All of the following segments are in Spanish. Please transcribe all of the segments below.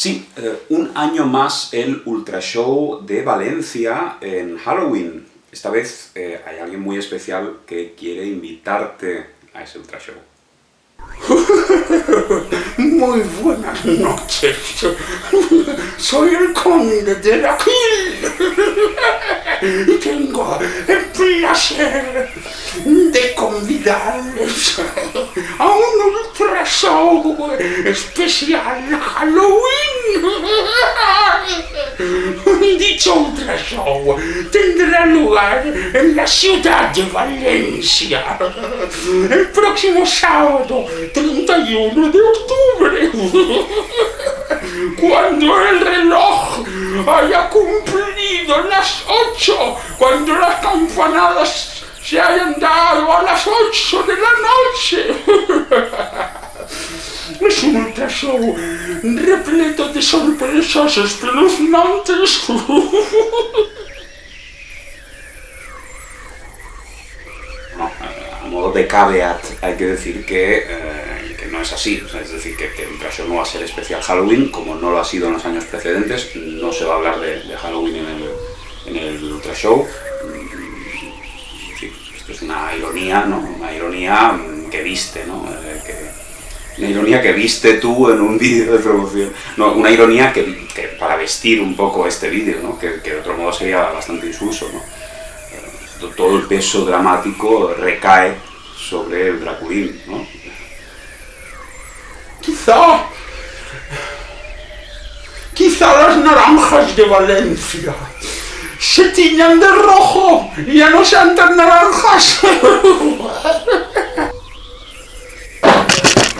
Sí, un año más el Ultra Show de Valencia en Halloween. Esta vez hay alguien muy especial que quiere invitarte a ese Ultra Show. Muy buenas noches. Soy el conde de la Kill y tengo el placer de convidarles a un ultra show especial Halloween. Dicho ultra show tendrá lugar en la ciudad de Valencia el próximo sábado 31 de octubre, cuando el reloj haya cumplido las 8, cuando las campanadas se hayan dado a las 8 de la noche. Es un ultra show repleto de sorpresas espeluznantes. A modo de caveat hay que decir que no es así, o sea, es decir, que el Ultra Show no va a ser especial Halloween, como no lo ha sido en los años precedentes, no se va a hablar de Halloween en el Ultra Show. En fin, esto es una ironía, ¿no? Una ironía que viste, ¿no? Una ironía que viste tú en un vídeo de promoción. No, una ironía que para vestir un poco este vídeo, ¿no? Que de otro modo sería bastante insulso, ¿no? Todo el peso dramático recae sobre el Draculín, ¿no? Quizá las naranjas de Valencia se tiñan de rojo y ya no sean tan naranjas.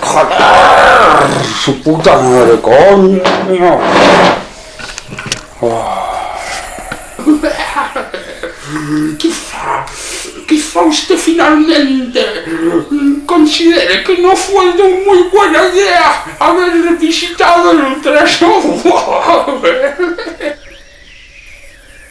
¡Joder! ¡Su puta madre, coño! Quizá usted finalmente considere que no fue de muy buena idea haber visitado el Ultra Show.